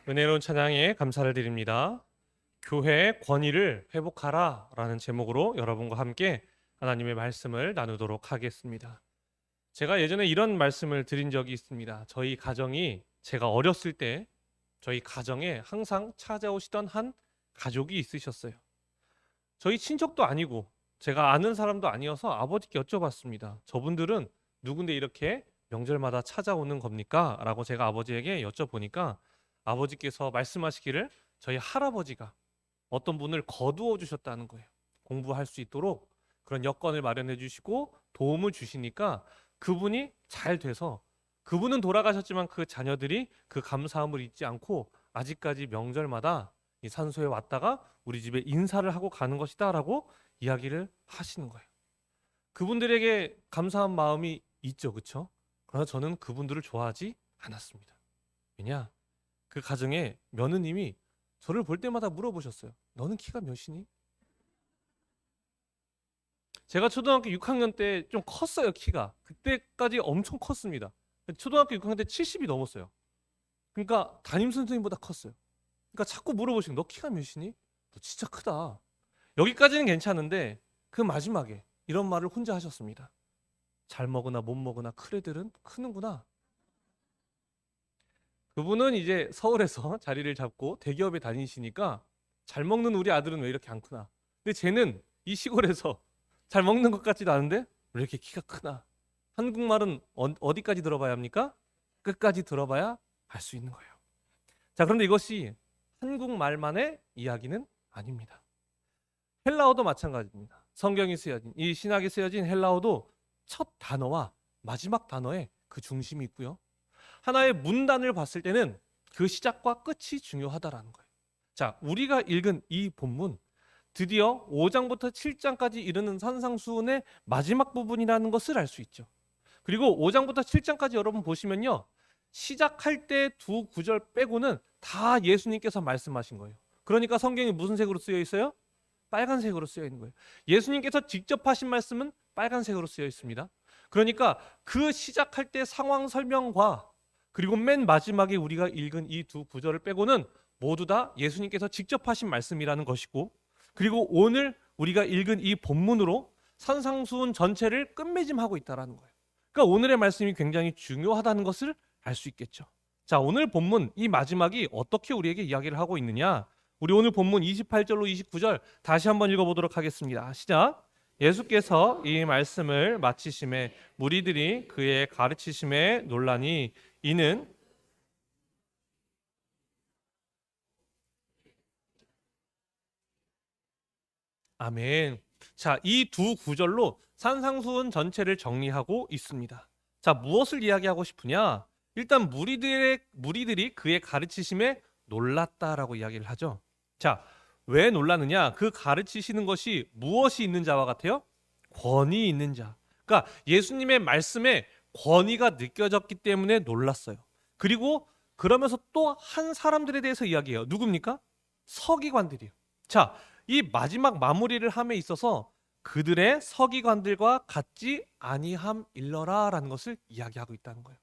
은혜로운 찬양에 감사를 드립니다. 교회의 권위를 회복하라 라는 제목으로 여러분과 함께 하나님의 말씀을 나누도록 하겠습니다. 제가 예전에 이런 말씀을 드린 적이 있습니다. 저희 가정이 제가 어렸을 때 저희 가정에 항상 찾아오시던 한 가족이 있으셨어요. 저희 친척도 아니고 제가 아는 사람도 아니어서 아버지께 여쭤봤습니다. 저분들은 누군데 이렇게 명절마다 찾아오는 겁니까? 라고 제가 아버지에게 여쭤보니까 아버지께서 말씀하시기를 저희 할아버지가 어떤 분을 거두어 주셨다는 거예요. 공부할 수 있도록 그런 여건을 마련해 주시고 도움을 주시니까 그분이 잘 돼서 그분은 돌아가셨지만 그 자녀들이 그 감사함을 잊지 않고 아직까지 명절마다 이 산소에 왔다가 우리 집에 인사를 하고 가는 것이다라고 이야기를 하시는 거예요. 그분들에게 감사한 마음이 있죠, 그렇죠? 그러나 저는 그분들을 좋아하지 않았습니다. 왜냐? 그 가정에 며느님이 저를 볼 때마다 물어보셨어요. 너는 키가 몇이니? 제가 초등학교 6학년 때 좀 컸어요, 키가. 그때까지 엄청 컸습니다. 초등학교 6학년 때 70이 넘었어요. 그러니까 담임 선생님보다 컸어요. 그러니까 자꾸 물어보시는 너 키가 몇이니? 너 진짜 크다. 여기까지는 괜찮은데 그 마지막에 이런 말을 혼자 하셨습니다. 잘 먹으나 못 먹으나 큰 애들은 크는구나. 그분은 이제 서울에서 자리를 잡고 대기업에 다니시니까 잘 먹는 우리 아들은 왜 이렇게 안 크나. 근데 쟤는 이 시골에서 잘 먹는 것 같지도 않은데 왜 이렇게 키가 크나. 한국말은 어디까지 들어봐야 합니까? 끝까지 들어봐야 알 수 있는 거예요. 자, 그런데 이것이 한국말만의 이야기는 아닙니다. 헬라어도 마찬가지입니다. 성경이 쓰여진 이 신학이 쓰여진 헬라어도 첫 단어와 마지막 단어에 그 중심이 있고요. 하나의 문단을 봤을 때는 그 시작과 끝이 중요하다라는 거예요. 자, 우리가 읽은 이 본문 드디어 5장부터 7장까지 이르는 산상수훈의 마지막 부분이라는 것을 알 수 있죠. 그리고 5장부터 7장까지 여러분 보시면요. 시작할 때 두 구절 빼고는 다 예수님께서 말씀하신 거예요. 그러니까 성경이 무슨 색으로 쓰여 있어요? 빨간색으로 쓰여 있는 거예요. 예수님께서 직접 하신 말씀은 빨간색으로 쓰여 있습니다. 그러니까 그 시작할 때 상황 설명과 그리고 맨 마지막에 우리가 읽은 이 두 구절을 빼고는 모두 다 예수님께서 직접 하신 말씀이라는 것이고, 그리고 오늘 우리가 읽은 이 본문으로 산상수훈 전체를 끝맺음하고 있다라는 거예요. 그러니까 오늘의 말씀이 굉장히 중요하다는 것을 알 수 있겠죠. 자, 오늘 본문 이 마지막이 어떻게 우리에게 이야기를 하고 있느냐? 우리 오늘 본문 28절로 29절 다시 한번 읽어보도록 하겠습니다. 시작. 예수께서 이 말씀을 마치심에 무리들이 그의 가르치심에 놀라니 이는 아멘. 자, 이 두 구절로 산상수훈 전체를 정리하고 있습니다. 자, 무엇을 이야기하고 싶으냐? 일단 무리들이 그의 가르치심에 놀랐다라고 이야기를 하죠. 자, 왜 놀랐느냐? 그 가르치시는 것이 무엇이 있는 자와 같아요? 권위 있는 자. 그러니까 예수님의 말씀에 권위가 느껴졌기 때문에 놀랐어요. 그리고 그러면서 또 한 사람들에 대해서 이야기해요. 누굽니까? 서기관들이요. 자, 이 마지막 마무리를 함에 있어서 그들의 서기관들과 같지 아니함 일러라라는 것을 이야기하고 있다는 거예요.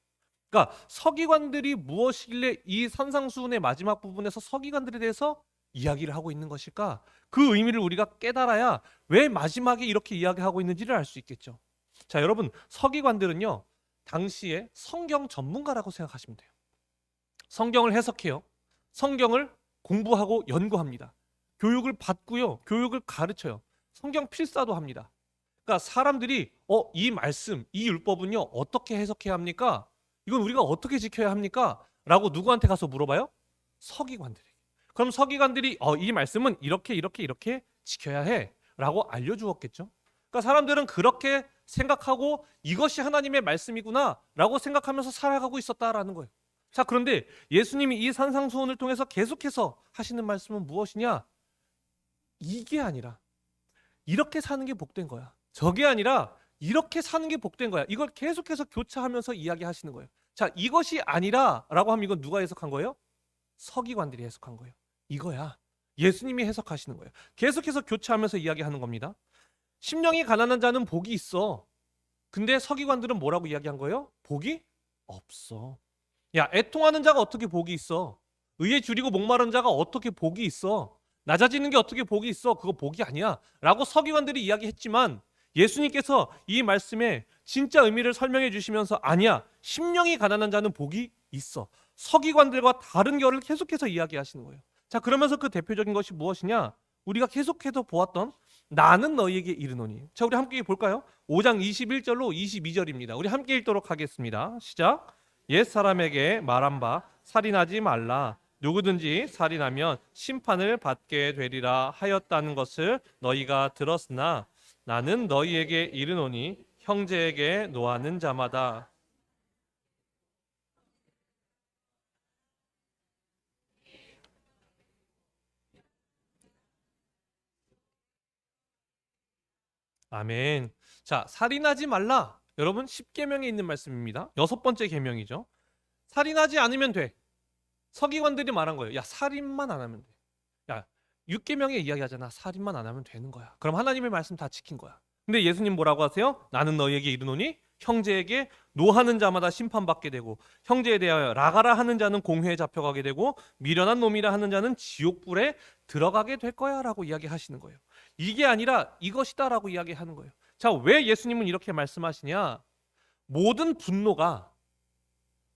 그러니까 서기관들이 무엇이길래 이 산상수훈의 마지막 부분에서 서기관들에 대해서 이야기를 하고 있는 것일까? 그 의미를 우리가 깨달아야 왜 마지막에 이렇게 이야기하고 있는지를 알 수 있겠죠. 자, 여러분, 서기관들은요, 당시에 성경 전문가라고 생각하시면 돼요. 성경을 해석해요. 성경을 공부하고 연구합니다. 교육을 받고요. 교육을 가르쳐요. 성경 필사도 합니다. 그러니까 사람들이 이 말씀, 이 율법은요, 어떻게 해석해야 합니까? 이건 우리가 어떻게 지켜야 합니까? 라고 누구한테 가서 물어봐요? 서기관들에게. 그럼 서기관들이 이 말씀은 이렇게 지켜야 해 라고 알려주었겠죠. 그러니까 사람들은 그렇게 생각하고 이것이 하나님의 말씀이구나 라고 생각하면서 살아가고 있었다라는 거예요. 자, 그런데 예수님이 이 산상수훈을 통해서 계속해서 하시는 말씀은 무엇이냐? 이게 아니라 이렇게 사는 게 복된 거야. 저게 아니라 이렇게 사는 게 복된 거야. 이걸 계속해서 교차하면서 이야기하시는 거예요. 자, 이것이 아니라 라고 하면 이건 누가 해석한 거예요? 서기관들이 해석한 거예요. 이거야. 예수님이 해석하시는 거예요. 계속해서 교차하면서 이야기하는 겁니다. 심령이 가난한 자는 복이 있어. 근데 서기관들은 뭐라고 이야기한 거예요? 복이 없어. 야, 애통하는 자가 어떻게 복이 있어? 의에 줄이고 목마른 자가 어떻게 복이 있어? 낮아지는 게 어떻게 복이 있어? 그거 복이 아니야. 라고 서기관들이 이야기했지만 예수님께서 이 말씀에 진짜 의미를 설명해 주시면서 아니야. 심령이 가난한 자는 복이 있어. 서기관들과 다른 결을 계속해서 이야기하시는 거예요. 자, 그러면서 그 대표적인 것이 무엇이냐? 우리가 계속해서 보았던 나는 너희에게 이르노니. 자, 우리 함께 볼까요? 5장 21절로 22절입니다. 우리 함께 읽도록 하겠습니다. 시작. 옛 사람에게 말한 바 살인하지 말라. 누구든지 살인하면 심판을 받게 되리라 하였다는 것을 너희가 들었으나 나는 너희에게 이르노니 형제에게 노하는 자마다 아멘. 자, 살인하지 말라. 여러분 10계명에 있는 말씀입니다. 여섯 번째 계명이죠. 살인하지 않으면 돼. 서기관들이 말한 거예요. 야, 살인만 안 하면 돼. 야, 6계명에 이야기하잖아. 살인만 안 하면 되는 거야. 그럼 하나님의 말씀 다 지킨 거야. 근데 예수님 뭐라고 하세요? 나는 너희에게 이르노니 형제에게 노하는 자마다 심판받게 되고 형제에 대하여 라가라 하는 자는 공회에 잡혀가게 되고 미련한 놈이라 하는 자는 지옥불에 들어가게 될 거야 라고 이야기하시는 거예요. 이게 아니라 이것이다라고 이야기하는 거예요. 자, 왜 예수님은 이렇게 말씀하시냐? 모든 분노가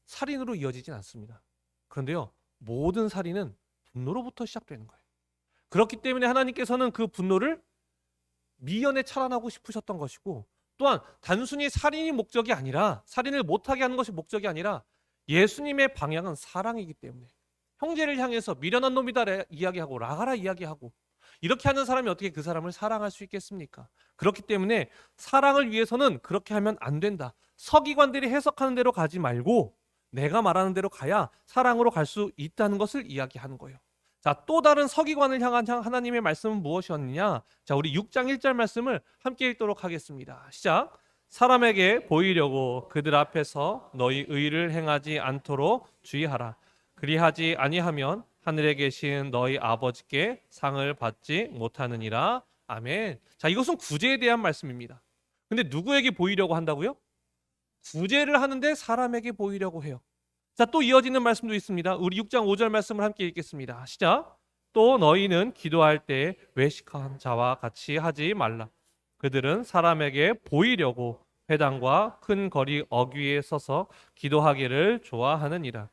살인으로 이어지진 않습니다. 그런데요, 모든 살인은 분노로부터 시작되는 거예요. 그렇기 때문에 하나님께서는 그 분노를 미연에 차단하고 싶으셨던 것이고, 또한 단순히 살인이 목적이 아니라, 살인을 못하게 하는 것이 목적이 아니라 예수님의 방향은 사랑이기 때문에 형제를 향해서 미련한 놈이다 이야기하고 라가라 이야기하고 이렇게 하는 사람이 어떻게 그 사람을 사랑할 수 있겠습니까? 그렇기 때문에 사랑을 위해서는 그렇게 하면 안 된다. 서기관들이 해석하는 대로 가지 말고 내가 말하는 대로 가야 사랑으로 갈 수 있다는 것을 이야기하는 거예요. 자, 또 다른 서기관을 향한 하나님의 말씀은 무엇이었느냐? 자, 우리 6장 1절 말씀을 함께 읽도록 하겠습니다. 시작. 사람에게 보이려고 그들 앞에서 너희 의를 행하지 않도록 주의하라. 그리하지 아니하면 하늘에 계신 너희 아버지께 상을 받지 못하느니라. 아멘. 자, 이것은 구제에 대한 말씀입니다. 근데 누구에게 보이려고 한다고요? 구제를 하는데 사람에게 보이려고 해요. 자, 또 이어지는 말씀도 있습니다. 우리 6장 5절 말씀을 함께 읽겠습니다. 시작. 또 너희는 기도할 때 외식한 자와 같이 하지 말라. 그들은 사람에게 보이려고 회당과 큰 거리 어귀에 서서 기도하기를 좋아하느니라.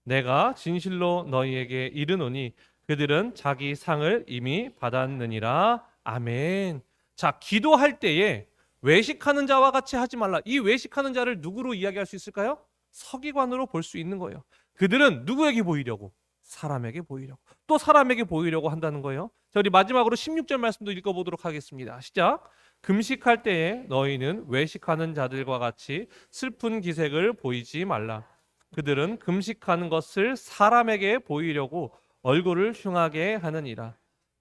내가 진실로 너희에게 이르노니 그들은 자기 상을 이미 받았느니라. 아멘. 자, 기도할 때에 외식하는 자와 같이 하지 말라. 이 외식하는 자를 누구로 이야기할 수 있을까요? 서기관으로 볼 수 있는 거예요. 그들은 누구에게 보이려고? 사람에게 보이려고. 또 사람에게 보이려고 한다는 거예요. 자, 우리 마지막으로 16절 말씀도 읽어보도록 하겠습니다. 시작. 금식할 때에 너희는 외식하는 자들과 같이 슬픈 기색을 보이지 말라. 그들은 금식하는 것을 사람에게 보이려고 얼굴을 흉하게 하느니라.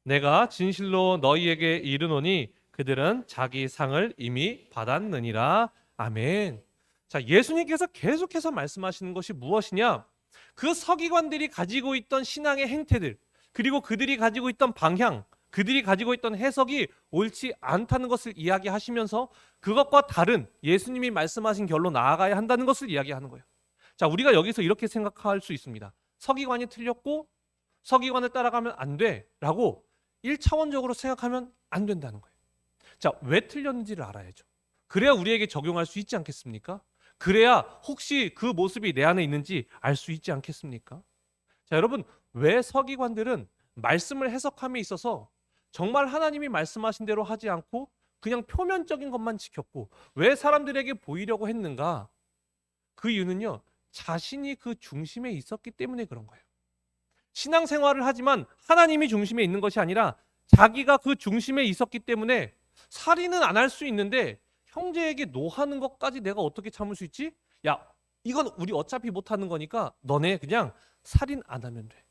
내가 진실로 너희에게 이르노니 그들은 자기 상을 이미 받았느니라. 아멘. 자, 예수님께서 계속해서 말씀하시는 것이 무엇이냐? 그 서기관들이 가지고 있던 신앙의 행태들, 그리고 그들이 가지고 있던 방향, 그들이 가지고 있던 해석이 옳지 않다는 것을 이야기하시면서 그것과 다른 예수님이 말씀하신 결로 나아가야 한다는 것을 이야기하는 거예요. 자, 우리가 여기서 이렇게 생각할 수 있습니다. 서기관이 틀렸고 서기관을 따라가면 안 돼라고 1차원적으로 생각하면 안 된다는 거예요. 자, 왜 틀렸는지를 알아야죠. 그래야 우리에게 적용할 수 있지 않겠습니까? 그래야 혹시 그 모습이 내 안에 있는지 알 수 있지 않겠습니까? 자, 여러분, 왜 서기관들은 말씀을 해석함에 있어서 정말 하나님이 말씀하신 대로 하지 않고 그냥 표면적인 것만 지켰고 왜 사람들에게 보이려고 했는가? 그 이유는요, 자신이 그 중심에 있었기 때문에 그런 거예요. 신앙생활을 하지만 하나님이 중심에 있는 것이 아니라 자기가 그 중심에 있었기 때문에 살인은 안 할 수 있는데 형제에게 노하는 것까지 내가 어떻게 참을 수 있지? 야, 이건 우리 어차피 못하는 거니까 너네 그냥 살인 안 하면 돼.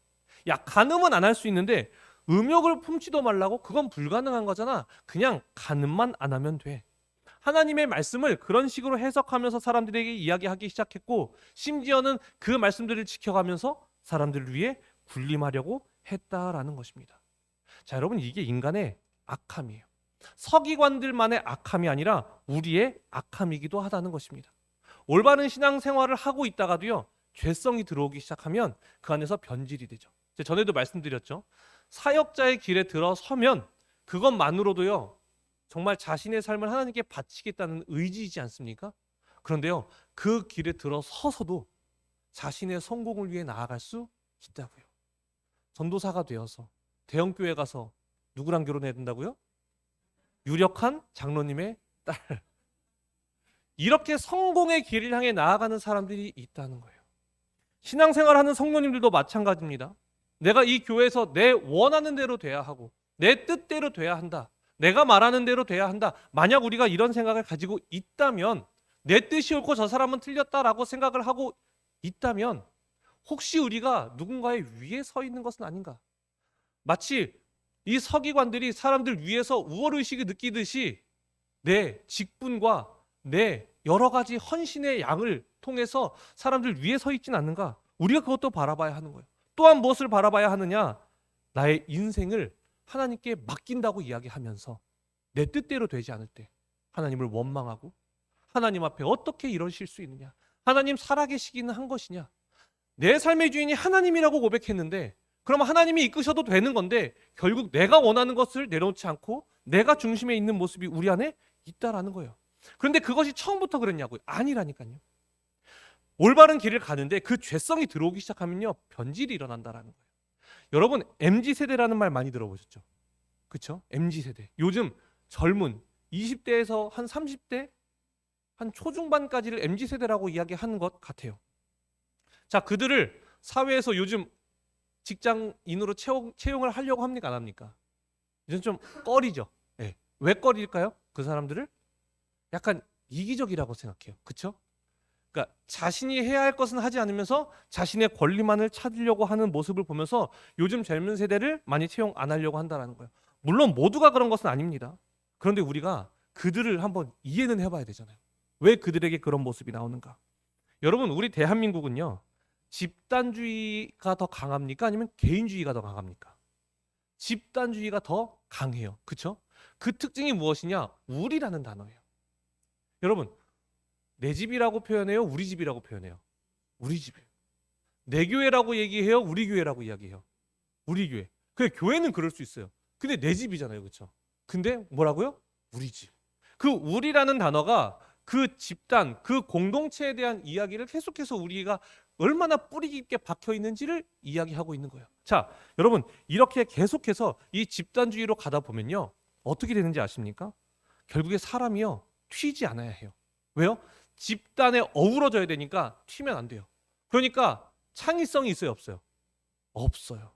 야, 간음은 안 할 수 있는데 음욕을 품지도 말라고? 그건 불가능한 거잖아. 그냥 간음만 안 하면 돼. 하나님의 말씀을 그런 식으로 해석하면서 사람들에게 이야기하기 시작했고 심지어는 그 말씀들을 지켜가면서 사람들을 위해 군림하려고 했다라는 것입니다. 자, 여러분, 이게 인간의 악함이에요. 서기관들만의 악함이 아니라 우리의 악함이기도 하다는 것입니다. 올바른 신앙생활을 하고 있다가도요, 죄성이 들어오기 시작하면 그 안에서 변질이 되죠. 제가 전에도 말씀드렸죠. 사역자의 길에 들어서면 그것만으로도요, 정말 자신의 삶을 하나님께 바치겠다는 의지이지 않습니까? 그런데요, 그 길에 들어서서도 자신의 성공을 위해 나아갈 수 있다고요. 전도사가 되어서 대형교회 가서 누구랑 결혼해야 된다고요? 유력한 장로님의 딸. 이렇게 성공의 길을 향해 나아가는 사람들이 있다는 거예요. 신앙생활하는 성도님들도 마찬가지입니다. 내가 이 교회에서 내 원하는 대로 돼야 하고 내 뜻대로 돼야 한다. 내가 말하는 대로 돼야 한다. 만약 우리가 이런 생각을 가지고 있다면, 내 뜻이 옳고 저 사람은 틀렸다라고 생각을 하고 있다면 혹시 우리가 누군가의 위에 서 있는 것은 아닌가? 마치 이 서기관들이 사람들 위에서 우월의식을 느끼듯이 내 직분과 내 여러 가지 헌신의 양을 통해서 사람들 위에 서 있진 않는가? 우리가 그것도 바라봐야 하는 거예요. 또한 무엇을 바라봐야 하느냐? 나의 인생을 하나님께 맡긴다고 이야기하면서 내 뜻대로 되지 않을 때 하나님을 원망하고 하나님 앞에 어떻게 이러실 수 있느냐? 하나님 살아계시기는 한 것이냐? 내 삶의 주인이 하나님이라고 고백했는데 그럼 하나님이 이끄셔도 되는 건데 결국 내가 원하는 것을 내려놓지 않고 내가 중심에 있는 모습이 우리 안에 있다라는 거예요. 그런데 그것이 처음부터 그랬냐고요? 아니라니까요. 올바른 길을 가는데 그 죄성이 들어오기 시작하면요, 변질이 일어난다라는 거예요. 여러분, MZ세대라는 말 많이 들어보셨죠? 그렇죠? MZ세대. 요즘 젊은 20대에서 한 30대, 한 초중반까지를 MZ세대라고 이야기하는 것 같아요. 자, 그들을 사회에서 요즘 직장인으로 채용을 하려고 합니까? 안 합니까? 이제는 좀 꺼리죠. 네. 왜 꺼릴까요? 그 사람들을 약간 이기적이라고 생각해요. 그렇죠? 그러니까 자신이 해야 할 것은 하지 않으면서 자신의 권리만을 찾으려고 하는 모습을 보면서 요즘 젊은 세대를 많이 채용 안 하려고 한다는 거예요. 물론 모두가 그런 것은 아닙니다. 그런데 우리가 그들을 한번 이해는 해봐야 되잖아요. 왜 그들에게 그런 모습이 나오는가? 여러분, 우리 대한민국은요, 집단주의가 더 강합니까? 아니면 개인주의가 더 강합니까? 집단주의가 더 강해요. 그렇죠? 그 특징이 무엇이냐? 우리라는 단어예요. 여러분, 내 집이라고 표현해요? 우리 집이라고 표현해요? 우리 집이에요. 내 교회라고 얘기해요? 우리 교회라고 이야기해요? 우리 교회. 그 교회는 그럴 수 있어요. 근데 내 집이잖아요. 그렇죠? 근데 뭐라고요? 우리 집. 그 우리라는 단어가 그 집단, 그 공동체에 대한 이야기를 계속해서 우리가 얼마나 뿌리 깊게 박혀 있는지를 이야기하고 있는 거예요. 자, 여러분, 이렇게 계속해서 이 집단주의로 가다 보면요, 어떻게 되는지 아십니까? 결국에 사람이요, 튀지 않아야 해요. 왜요? 집단에 어우러져야 되니까 튀면 안 돼요. 그러니까 창의성이 있어요, 없어요? 없어요.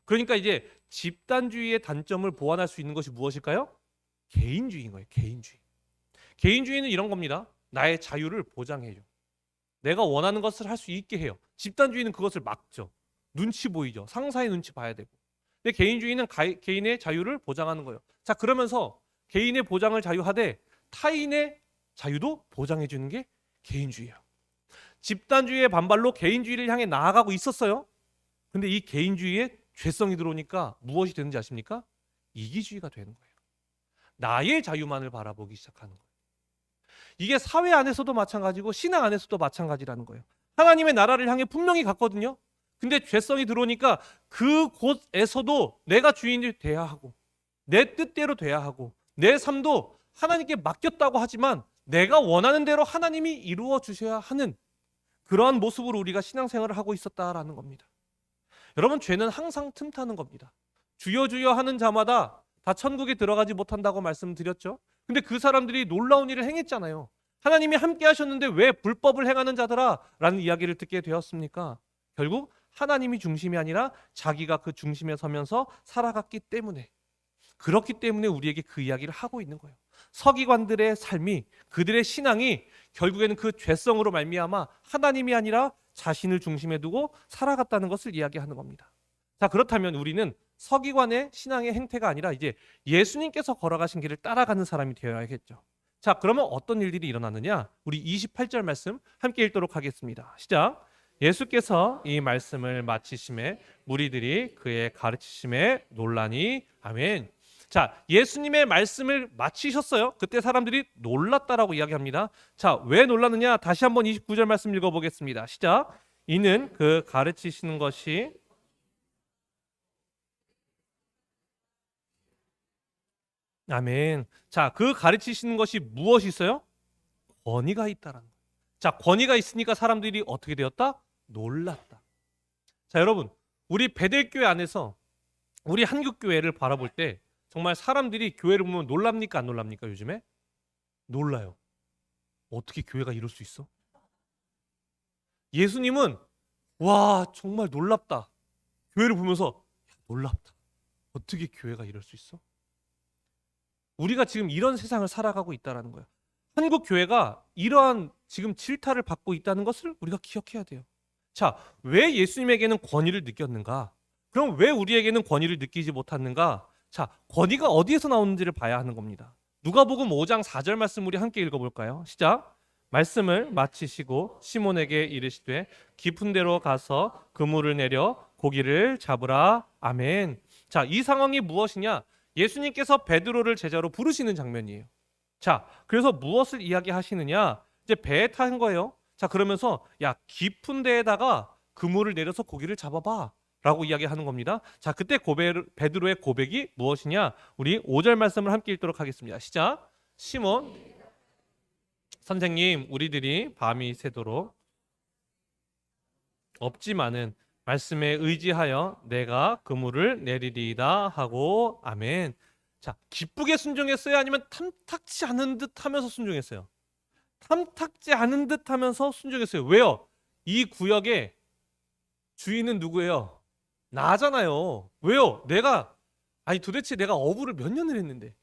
그러니까 이제 집단주의의 단점을 보완할 수 있는 것이 무엇일까요? 개인주의인 거예요. 개인주의. 개인주의는 이런 겁니다. 나의 자유를 보장해요. 내가 원하는 것을 할 수 있게 해요. 집단주의는 그것을 막죠. 눈치 보이죠. 상사의 눈치 봐야 되고. 근데 개인주의는 개인의 자유를 보장하는 거예요. 자, 그러면서 개인의 보장을 자유하되 타인의 자유도 보장해 주는 게 개인주의예요. 집단주의의 반발로 개인주의를 향해 나아가고 있었어요. 근데 이 개인주의에 죄성이 들어오니까 무엇이 되는지 아십니까? 이기주의가 되는 거예요. 나의 자유만을 바라보기 시작하는 거예요. 이게 사회 안에서도 마찬가지고 신앙 안에서도 마찬가지라는 거예요. 하나님의 나라를 향해 분명히 갔거든요. 근데 죄성이 들어오니까 그곳에서도 내가 주인이 돼야 하고 내 뜻대로 돼야 하고 내 삶도 하나님께 맡겼다고 하지만 내가 원하는 대로 하나님이 이루어 주셔야 하는 그러한 모습으로 우리가 신앙생활을 하고 있었다라는 겁니다. 여러분, 죄는 항상 틈타는 겁니다. 주여 주여 하는 자마다 다 천국에 들어가지 못한다고 말씀드렸죠. 근데 그 사람들이 놀라운 일을 행했잖아요. 하나님이 함께 하셨는데 왜 불법을 행하는 자들아? 라는 이야기를 듣게 되었습니까? 결국 하나님이 중심이 아니라 자기가 그 중심에 서면서 살아갔기 때문에, 그렇기 때문에 우리에게 그 이야기를 하고 있는 거예요. 서기관들의 삶이, 그들의 신앙이 결국에는 그 죄성으로 말미암아 하나님이 아니라 자신을 중심에 두고 살아갔다는 것을 이야기하는 겁니다. 자, 그렇다면 우리는 서기관의 신앙의 행태가 아니라 이제 예수님께서 걸어가신 길을 따라가는 사람이 되어야겠죠. 자, 그러면 어떤 일들이 일어나느냐? 우리 28절 말씀 함께 읽도록 하겠습니다. 시작. 예수께서 이 말씀을 마치심에 무리들이 그의 가르치심에 놀라니. 아멘. 자, 예수님의 말씀을 마치셨어요. 그때 사람들이 놀랐다라고 이야기합니다. 자, 왜 놀랐느냐? 다시 한번 29절 말씀 읽어보겠습니다. 시작. 이는 그 가르치시는 것이 아멘. 자, 그 가르치시는 것이 무엇이 있어요? 권위가 있다라는 거예요. 자, 권위가 있으니까 사람들이 어떻게 되었다? 놀랐다. 자, 여러분, 우리 베델교회 안에서 우리 한국교회를 바라볼 때 정말 사람들이 교회를 보면 놀랍니까 안 놀랍니까 요즘에? 놀라요. 어떻게 교회가 이럴 수 있어? 예수님은 와 정말 놀랍다. 교회를 보면서 놀랍다. 어떻게 교회가 이럴 수 있어? 우리가 지금 이런 세상을 살아가고 있다라는 거예요. 한국 교회가 이러한 지금 질타를 받고 있다는 것을 우리가 기억해야 돼요. 자, 왜 예수님에게는 권위를 느꼈는가? 그럼 왜 우리에게는 권위를 느끼지 못했는가? 자, 권위가 어디에서 나오는지를 봐야 하는 겁니다. 누가복음 5장 4절 말씀 우리 함께 읽어볼까요? 시작. 말씀을 마치시고 시몬에게 이르시되 깊은 데로 가서 그물을 내려 고기를 잡으라. 아멘. 자, 이 상황이 무엇이냐? 예수님께서 베드로를 제자로 부르시는 장면이에요. 자, 그래서 무엇을 이야기하시느냐? 이제 배에 탄 거예요. 자, 그러면서 야 깊은 데에다가 그물을 내려서 고기를 잡아봐 라고 이야기하는 겁니다. 자, 그때 베드로의 고백이 무엇이냐? 우리 5절 말씀을 함께 읽도록 하겠습니다. 시작. 시몬 선생님, 우리들이 밤이 새도록 없지만은 말씀에 의지하여 내가 그물을 내리리이다 하고 아멘. 자, 기쁘게 순종했어요? 아니면 탐탁지 않은 듯 하면서 순종했어요? 탐탁지 않은 듯 하면서 순종했어요. 왜요? 이 구역의 주인은 누구예요? 나잖아요. 왜요? 도대체 내가 어부를 몇 년을 했는데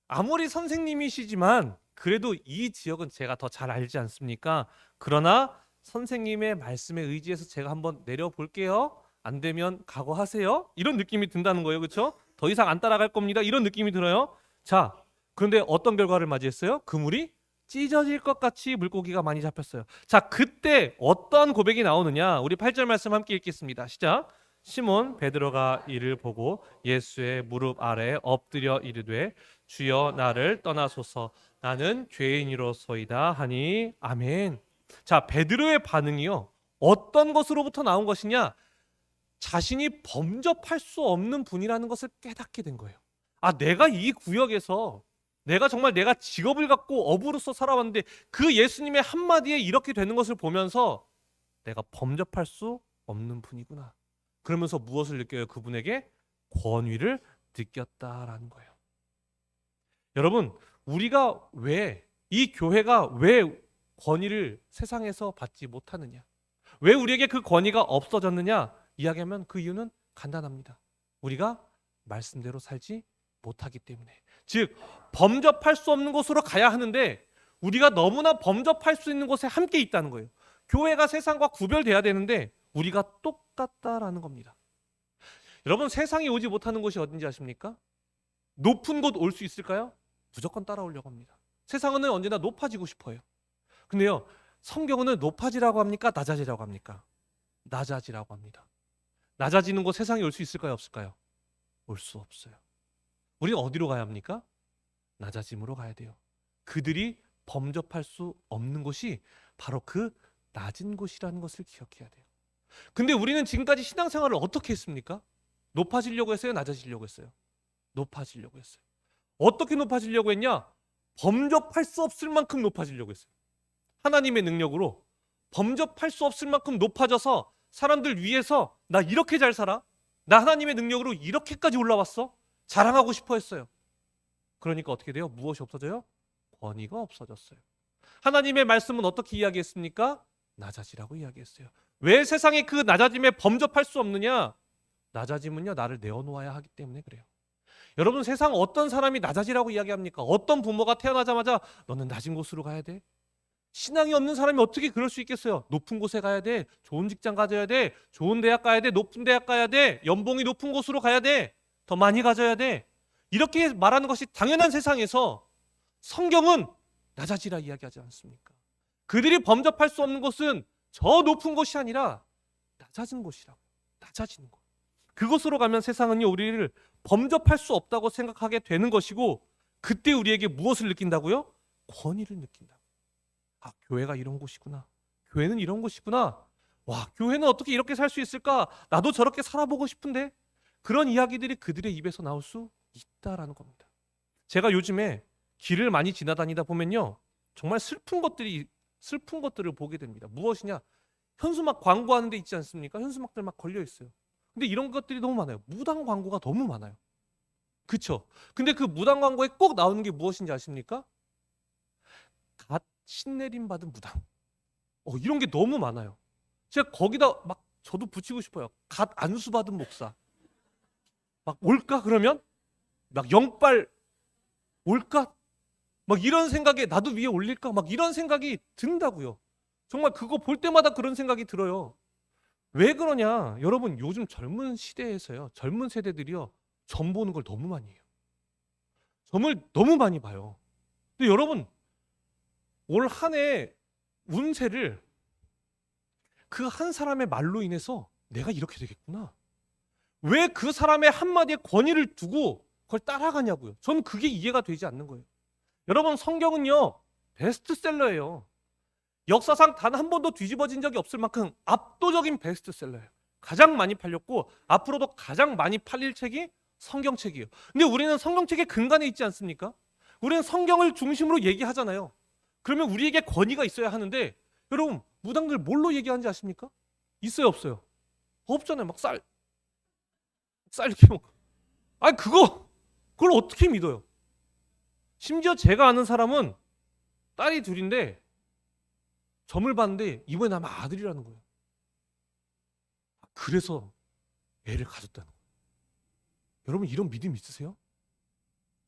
아무리 선생님이시지만 그래도 이 지역은 제가 더 잘 알지 않습니까? 그러나 선생님의 말씀에 의지해서 제가 한번 내려볼게요. 안 되면 각오하세요. 이런 느낌이 든다는 거예요. 그렇죠? 더 이상 안 따라갈 겁니다. 이런 느낌이 들어요. 자, 그런데 어떤 결과를 맞이했어요? 그물이 찢어질 것 같이 물고기가 많이 잡혔어요. 자, 그때 어떤 고백이 나오느냐? 우리 8절 말씀 함께 읽겠습니다. 시작. 시몬 베드로가 이를 보고 예수의 무릎 아래 엎드려 이르되 주여 나를 떠나소서 나는 죄인이로소이다 하니 아멘. 자, 베드로의 반응이요. 어떤 것으로부터 나온 것이냐? 자신이 범접할 수 없는 분이라는 것을 깨닫게 된 거예요. 아, 내가 이 구역에서 내가 직업을 갖고 어부로서 살아왔는데 그 예수님의 한마디에 이렇게 되는 것을 보면서 내가 범접할 수 없는 분이구나. 그러면서 무엇을 느껴요? 그분에게 권위를 느꼈다라는 거예요. 여러분, 우리가 이 교회가 왜 권위를 세상에서 받지 못하느냐? 왜 우리에게 그 권위가 없어졌느냐? 이야기하면 그 이유는 간단합니다. 우리가 말씀대로 살지 못하기 때문에. 즉, 범접할 수 없는 곳으로 가야 하는데 우리가 너무나 범접할 수 있는 곳에 함께 있다는 거예요. 교회가 세상과 구별돼야 되는데 우리가 똑같다라는 겁니다. 여러분, 세상이 오지 못하는 곳이 어딘지 아십니까? 높은 곳 올 수 있을까요? 무조건 따라오려고 합니다. 세상은 언제나 높아지고 싶어요. 근데요, 성경은 높아지라고 합니까? 낮아지라고 합니까? 낮아지라고 합니다. 낮아지는 곳 세상에 올 수 있을까요? 없을까요? 올 수 없어요. 우리는 어디로 가야 합니까? 낮아짐으로 가야 돼요. 그들이 범접할 수 없는 곳이 바로 그 낮은 곳이라는 것을 기억해야 돼요. 근데 우리는 지금까지 신앙생활을 어떻게 했습니까? 높아지려고 했어요? 낮아지려고 했어요? 높아지려고 했어요. 어떻게 높아지려고 했냐? 범접할 수 없을 만큼 높아지려고 했어요. 하나님의 능력으로 범접할 수 없을 만큼 높아져서 사람들 위해서 나 이렇게 잘 살아? 나 하나님의 능력으로 이렇게까지 올라왔어? 자랑하고 싶어 했어요. 그러니까 어떻게 돼요? 무엇이 없어져요? 권위가 없어졌어요. 하나님의 말씀은 어떻게 이야기했습니까? 낮아지라고 이야기했어요. 왜 세상에 그 낮아짐에 범접할 수 없느냐? 낮아짐은요, 나를 내어놓아야 하기 때문에 그래요. 여러분, 세상 어떤 사람이 낮아지라고 이야기합니까? 어떤 부모가 태어나자마자 너는 낮은 곳으로 가야 돼? 신앙이 없는 사람이 어떻게 그럴 수 있겠어요? 높은 곳에 가야 돼. 좋은 직장 가져야 돼. 좋은 대학 가야 돼. 높은 대학 가야 돼. 연봉이 높은 곳으로 가야 돼. 더 많이 가져야 돼. 이렇게 말하는 것이 당연한 세상에서 성경은 낮아지라 이야기하지 않습니까? 그들이 범접할 수 없는 곳은 저 높은 곳이 아니라 낮아진 곳이라고. 낮아지는 곳. 그곳으로 가면 세상은요, 우리를 범접할 수 없다고 생각하게 되는 것이고, 그때 우리에게 무엇을 느낀다고요? 권위를 느낀다. 아, 교회가 이런 곳이구나. 교회는 이런 곳이구나. 와, 교회는 어떻게 이렇게 살 수 있을까? 나도 저렇게 살아보고 싶은데. 그런 이야기들이 그들의 입에서 나올 수 있다라는 겁니다. 제가 요즘에 길을 많이 지나다니다 보면요, 정말 슬픈 것들을 보게 됩니다. 무엇이냐? 현수막 광고하는 데 있지 않습니까? 현수막들 막 걸려 있어요. 근데 이런 것들이 너무 많아요. 무당 광고가 너무 많아요. 그쵸? 근데 그 무당 광고에 꼭 나오는 게 무엇인지 아십니까? 갓 신내림 받은 무당. 이런 게 너무 많아요. 제가 거기다 막 저도 붙이고 싶어요. 갓 안수 받은 목사. 막 올까 그러면? 막 영빨 올까? 막 이런 생각에 나도 위에 올릴까? 막 이런 생각이 든다고요. 정말 그거 볼 때마다 그런 생각이 들어요. 왜 그러냐? 여러분, 요즘 젊은 시대에서요, 젊은 세대들이요, 점 보는 걸 너무 많이 해요. 점을 너무 많이 봐요. 근데 여러분, 올 한 해 운세를 그 한 사람의 말로 인해서 내가 이렇게 되겠구나. 왜 그 사람의 한마디의 권위를 두고 그걸 따라가냐고요. 전 그게 이해가 되지 않는 거예요. 여러분, 성경은요, 베스트셀러예요. 역사상 단 한 번도 뒤집어진 적이 없을 만큼 압도적인 베스트셀러예요. 가장 많이 팔렸고 앞으로도 가장 많이 팔릴 책이 성경책이에요. 근데 우리는 성경책의 근간에 있지 않습니까? 우리는 성경을 중심으로 얘기하잖아요. 그러면 우리에게 권위가 있어야 하는데, 여러분, 무당들 뭘로 얘기하는지 아십니까? 있어요, 없어요? 없잖아요. 막 쌀 이렇게 먹고. 아니, 그걸 어떻게 믿어요? 심지어 제가 아는 사람은 딸이 둘인데 점을 봤는데 이번에 아마 아들이라는 거예요. 그래서 애를 가졌다는 거예요. 여러분, 이런 믿음 있으세요?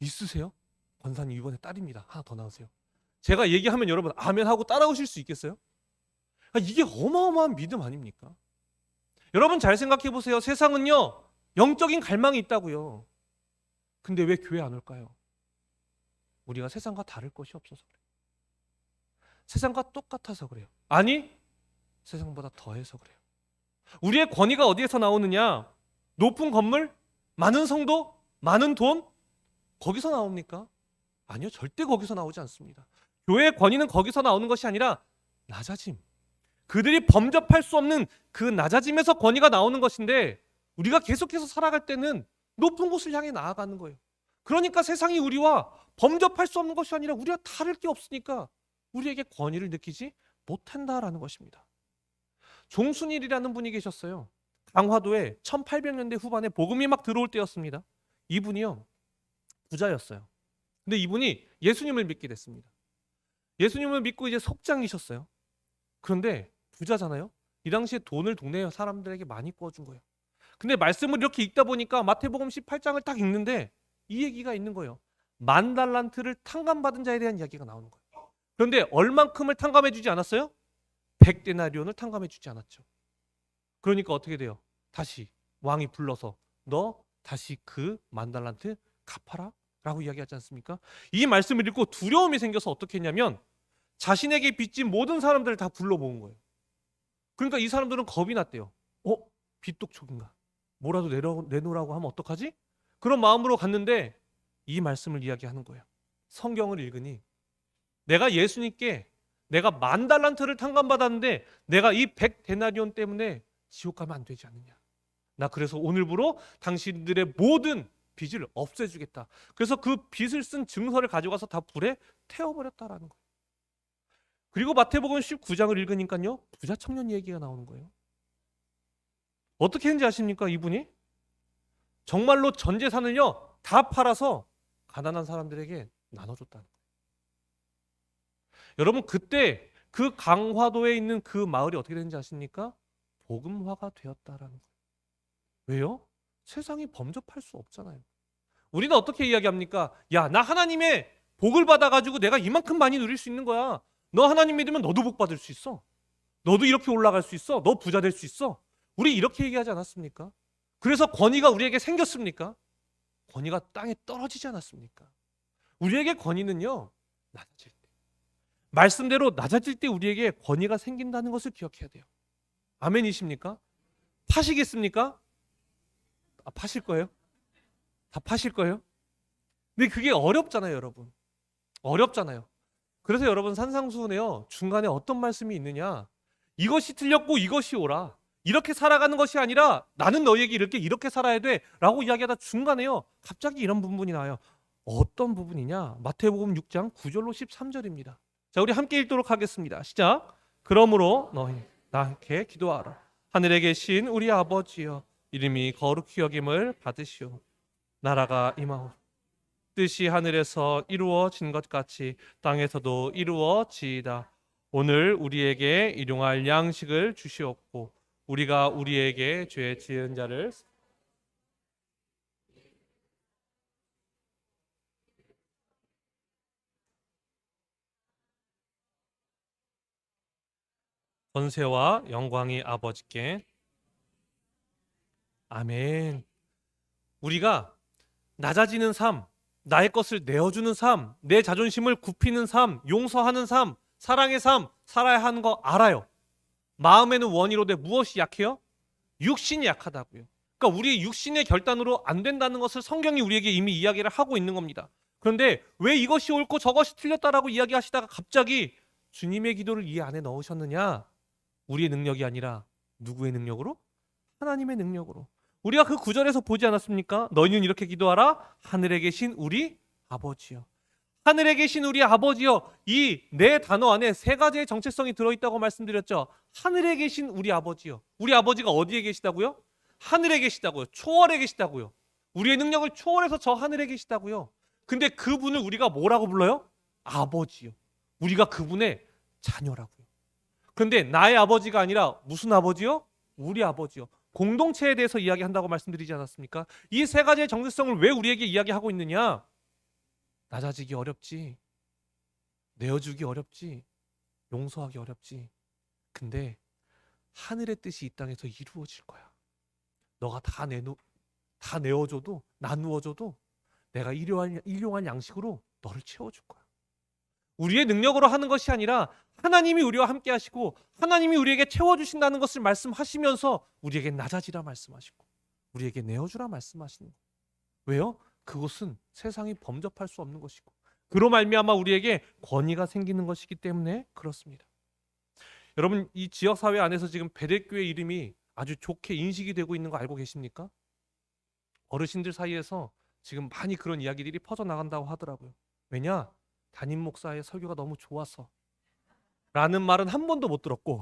있으세요? 권사님, 이번에 딸입니다. 하나 더 낳으세요. 제가 얘기하면 여러분 아멘 하고 따라오실 수 있겠어요? 이게 어마어마한 믿음 아닙니까? 여러분, 잘 생각해 보세요. 세상은요, 영적인 갈망이 있다고요. 근데 왜 교회 안 올까요? 우리가 세상과 다를 것이 없어서 그래요. 세상과 똑같아서 그래요. 아니, 세상보다 더해서 그래요. 우리의 권위가 어디에서 나오느냐? 높은 건물, 많은 성도, 많은 돈, 거기서 나옵니까? 아니요, 절대 거기서 나오지 않습니다. 교회의 권위는 거기서 나오는 것이 아니라 낮아짐, 그들이 범접할 수 없는 그 낮아짐에서 권위가 나오는 것인데, 우리가 계속해서 살아갈 때는 높은 곳을 향해 나아가는 거예요. 그러니까 세상이 우리와 범접할 수 없는 것이 아니라 우리가 다를 게 없으니까 우리에게 권위를 느끼지 못한다라는 것입니다. 종순일이라는 분이 계셨어요. 강화도에 1800년대 후반에 복음이 막 들어올 때였습니다. 이분이요, 부자였어요. 근데 이분이 예수님을 믿게 됐습니다. 예수님을 믿고 이제 속장이셨어요. 그런데 부자잖아요. 이 당시에 돈을 동네 사람들에게 많이 구워준 거예요. 근데 말씀을 이렇게 읽다 보니까 마태복음 18장을 딱 읽는데 이 얘기가 있는 거예요. 10,000달란트를 탕감받은 자에 대한 이야기가 나오는 거예요. 그런데 얼만큼을 탕감해 주지 않았어요? 100데나리온을 탕감해 주지 않았죠. 그러니까 어떻게 돼요? 다시 왕이 불러서 너 다시 그 10,000달란트 갚아라 라고 이야기하지 않습니까? 이 말씀을 읽고 두려움이 생겨서 어떻게 했냐면 자신에게 빚진 모든 사람들을 다 불러 모은 거예요. 그러니까 이 사람들은 겁이 났대요. 빚독촉인가? 뭐라도 내놓으라고 하면 어떡하지? 그런 마음으로 갔는데 이 말씀을 이야기하는 거예요. 성경을 읽으니 내가 예수님께 내가 10,000달란트를 탕감받았는데 내가 이 100데나리온 때문에 지옥 가면 안 되지 않느냐. 나 그래서 오늘부로 당신들의 모든 빚을 없애주겠다. 그래서 그 빚을 쓴 증서를 가져가서 다 불에 태워버렸다라는 거예요. 그리고 마태복음 19장을 읽으니까요, 부자 청년 얘기가 나오는 거예요. 어떻게 했는지 아십니까? 이분이 정말로 전 재산을요 다 팔아서 가난한 사람들에게 나눠줬다는 거예요. 여러분, 그때 그 강화도에 있는 그 마을이 어떻게 되는지 아십니까? 복음화가 되었다라는 거예요. 왜요? 세상이 범접할 수 없잖아요. 우리는 어떻게 이야기합니까? 야, 나 하나님의 복을 받아가지고 내가 이만큼 많이 누릴 수 있는 거야. 너 하나님 믿으면 너도 복 받을 수 있어. 너도 이렇게 올라갈 수 있어. 너 부자 될 수 있어. 우리 이렇게 얘기하지 않았습니까? 그래서 권위가 우리에게 생겼습니까? 권위가 땅에 떨어지지 않았습니까? 우리에게 권위는요, 낮아질 때, 말씀대로 낮아질 때 우리에게 권위가 생긴다는 것을 기억해야 돼요. 아멘이십니까? 파시겠습니까? 파실 거예요? 다 파실 거예요? 근데 그게 어렵잖아요, 여러분. 어렵잖아요. 그래서 여러분, 산상수훈에요 중간에 어떤 말씀이 있느냐, 이것이 틀렸고 이것이 옳아. 이렇게 살아가는 것이 아니라 나는 너희에게 이렇게 살아야 돼 라고 이야기하다 중간에요, 갑자기 이런 부분이 나와요. 어떤 부분이냐? 마태복음 6장 9절로 13절입니다. 자, 우리 함께 읽도록 하겠습니다. 시작. 그러므로 너희 나께 기도하라. 하늘에 계신 우리 아버지여, 이름이 거룩히 여김을 받으시오. 나라가 임하오. 뜻이 하늘에서 이루어진 것 같이 땅에서도 이루어지이다. 오늘 우리에게 일용할 양식을 주시옵고 우리가 우리에게 죄 지은 자를 권세와 영광이 아버지께. 아멘. 우리가 낮아지는 삶, 나의 것을 내어주는 삶, 내 자존심을 굽히는 삶, 용서하는 삶, 사랑의 삶 살아야 하는 거 알아요. 마음에는 원이로되 무엇이 약해요? 육신이 약하다고요. 그러니까 우리의 육신의 결단으로 안 된다는 것을 성경이 우리에게 이미 이야기를 하고 있는 겁니다. 그런데 왜 이것이 옳고 저것이 틀렸다라고 이야기하시다가 갑자기 주님의 기도를 이 안에 넣으셨느냐? 우리의 능력이 아니라 누구의 능력으로? 하나님의 능력으로. 우리가 그 구절에서 보지 않았습니까? 너희는 이렇게 기도하라. 하늘에 계신 우리 아버지여. 하늘에 계신 우리 아버지여. 이 네 단어 안에 세 가지의 정체성이 들어있다고 말씀드렸죠. 하늘에 계신 우리 아버지여. 우리 아버지가 어디에 계시다고요? 하늘에 계시다고요. 초월에 계시다고요. 우리의 능력을 초월해서 저 하늘에 계시다고요. 근데 그분을 우리가 뭐라고 불러요? 아버지요. 우리가 그분의 자녀라고요. 그런데 나의 아버지가 아니라 무슨 아버지요? 우리 아버지요. 공동체에 대해서 이야기한다고 말씀드리지 않았습니까? 이 세 가지의 정체성을 왜 우리에게 이야기하고 있느냐? 낮아지기 어렵지, 내어주기 어렵지, 용서하기 어렵지. 근데 하늘의 뜻이 이 땅에서 이루어질 거야. 너가 다 내어줘도, 나누어줘도 내가 일용할 양식으로 너를 채워줄 거야. 우리의 능력으로 하는 것이 아니라 하나님이 우리와 함께 하시고 하나님이 우리에게 채워주신다는 것을 말씀하시면서 우리에게 낮아지라 말씀하시고 우리에게 내어주라 말씀하시는 거예요. 왜요? 그것은 세상이 범접할 수 없는 것이고 그로 말미암아 우리에게 권위가 생기는 것이기 때문에 그렇습니다. 여러분, 이 지역사회 안에서 지금 베델교회 이름이 아주 좋게 인식이 되고 있는 거 알고 계십니까? 어르신들 사이에서 지금 많이 그런 이야기들이 퍼져나간다고 하더라고요. 왜냐? 담임 목사의 설교가 너무 좋아서 라는 말은 한 번도 못 들었고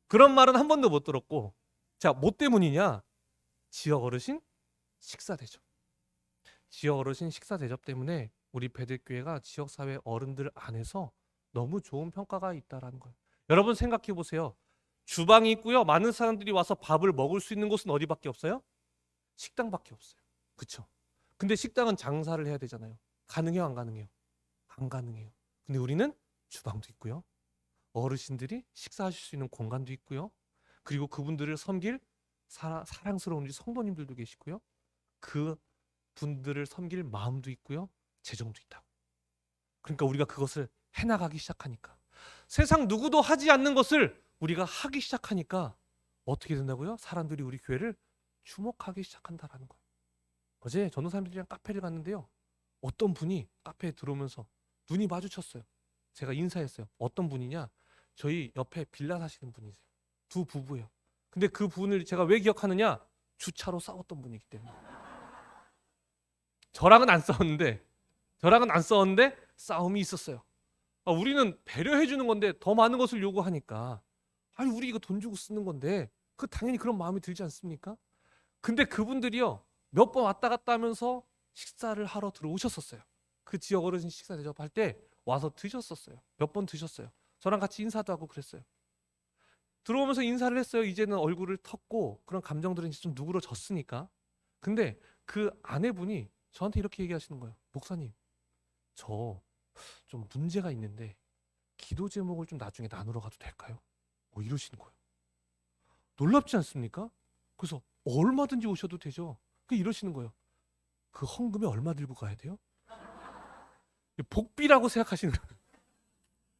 그런 말은 한 번도 못 들었고, 자, 뭐 때문이냐? 지역 어르신 식사 대접. 지역 어르신 식사 대접 때문에 우리 베들교회가 지역사회 어른들 안에서 너무 좋은 평가가 있다라는 거예요. 여러분 생각해 보세요. 주방이 있고요. 많은 사람들이 와서 밥을 먹을 수 있는 곳은 어디밖에 없어요? 식당밖에 없어요. 그렇죠? 근데 식당은 장사를 해야 되잖아요. 가능해요, 안 가능해요? 안 가능해요. 근데 우리는 주방도 있고요. 어르신들이 식사하실 수 있는 공간도 있고요. 그리고 그분들을 섬길 사랑스러운 우리 성도님들도 계시고요. 그 분들을 섬길 마음도 있고요. 재정도 있다. 그러니까 우리가 그것을 해나가기 시작하니까, 세상 누구도 하지 않는 것을 우리가 하기 시작하니까 어떻게 된다고요? 사람들이 우리 교회를 주목하기 시작한다라는 거예요. 어제 전도사님들이랑 카페를 갔는데요. 어떤 분이 카페에 들어오면서 눈이 마주쳤어요. 제가 인사했어요. 어떤 분이냐? 저희 옆에 빌라 사시는 분이세요. 두 부부예요. 근데 그 분을 제가 왜 기억하느냐? 주차로 싸웠던 분이기 때문에. 저랑은 안 싸웠는데 싸움이 있었어요. 우리는 배려해 주는 건데 더 많은 것을 요구하니까, 아니 우리 이거 돈 주고 쓰는 건데 그 당연히 그런 마음이 들지 않습니까? 근데 그분들이요, 몇 번 왔다 갔다 하면서 식사를 하러 들어오셨었어요. 그 지역 어르신 식사 대접할 때 와서 드셨었어요. 몇 번 드셨어요. 저랑 같이 인사도 하고 그랬어요. 들어오면서 인사를 했어요. 이제는 얼굴을 텄고 그런 감정들은 이제 좀 누그러졌으니까. 근데 그 아내분이 저한테 이렇게 얘기하시는 거예요. 목사님, 저 좀 문제가 있는데 기도 제목을 좀 나중에 나누러 가도 될까요? 이러시는 거예요. 놀랍지 않습니까? 그래서 얼마든지 오셔도 되죠. 이러시는 거예요. 그 헌금에 얼마 들고 가야 돼요? 복비라고 생각하시는 거예요.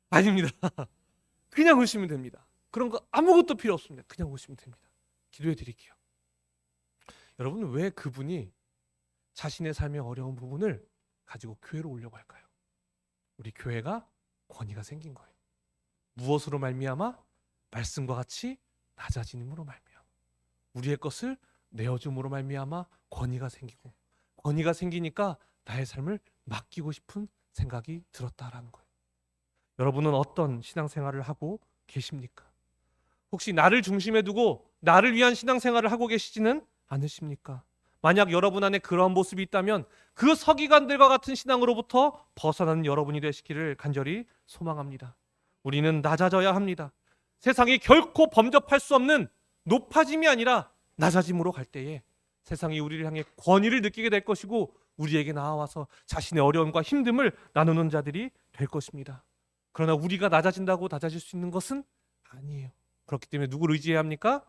아닙니다. 그냥 오시면 됩니다. 그런 거 아무것도 필요 없습니다. 그냥 오시면 됩니다. 기도해 드릴게요. 여러분, 왜 그분이 자신의 삶의 어려운 부분을 가지고 교회로 오려고 할까요? 우리 교회가 권위가 생긴 거예요. 무엇으로 말미암아? 말씀과 같이 낮아짐으로 말미암아 우리의 것을 내어줌으로 말미암아 권위가 생기고 권위가 생기니까 나의 삶을 맡기고 싶은 생각이 들었다라는 거예요. 여러분은 어떤 신앙생활을 하고 계십니까? 혹시 나를 중심에 두고 나를 위한 신앙생활을 하고 계시지는 않으십니까? 만약 여러분 안에 그러한 모습이 있다면 그 서기관들과 같은 신앙으로부터 벗어나는 여러분이 되시기를 간절히 소망합니다. 우리는 낮아져야 합니다. 세상이 결코 범접할 수 없는 높아짐이 아니라 낮아짐으로 갈 때에 세상이 우리를 향해 권위를 느끼게 될 것이고 우리에게 나와서 자신의 어려움과 힘듦을 나누는 자들이 될 것입니다. 그러나 우리가 낮아진다고 낮아질 수 있는 것은 아니에요. 그렇기 때문에 누구를 의지해야 합니까?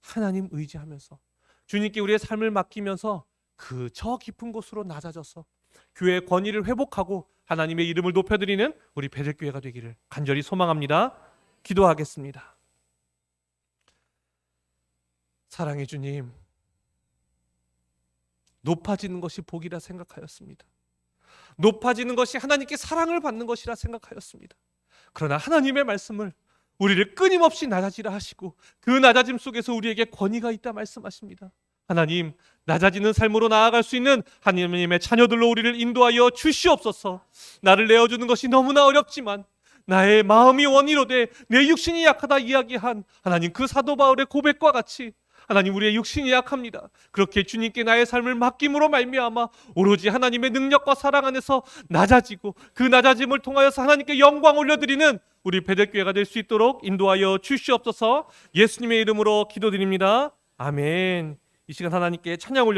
하나님 의지하면서 주님께 우리의 삶을 맡기면서 그 저 깊은 곳으로 낮아져서 교회의 권위를 회복하고 하나님의 이름을 높여드리는 우리 베들교회가 되기를 간절히 소망합니다. 기도하겠습니다. 사랑의 주님, 높아지는 것이 복이라 생각하였습니다. 높아지는 것이 하나님께 사랑을 받는 것이라 생각하였습니다. 그러나 하나님의 말씀을 우리를 끊임없이 낮아지라 하시고 그 낮아짐 속에서 우리에게 권위가 있다 말씀하십니다. 하나님, 낮아지는 삶으로 나아갈 수 있는 하나님의 자녀들로 우리를 인도하여 주시옵소서. 나를 내어주는 것이 너무나 어렵지만 나의 마음이 원이로 돼 내 육신이 약하다 이야기한 하나님 그 사도 바울의 고백과 같이 하나님 우리의 육신이 약합니다. 그렇게 주님께 나의 삶을 맡김으로 말미암아 오로지 하나님의 능력과 사랑 안에서 낮아지고 그 낮아짐을 통하여서 하나님께 영광 올려드리는 우리 베들교회가 될 수 있도록 인도하여 주시옵소서. 예수님의 이름으로 기도드립니다. 아멘. 이 시간 하나님께 찬양 올려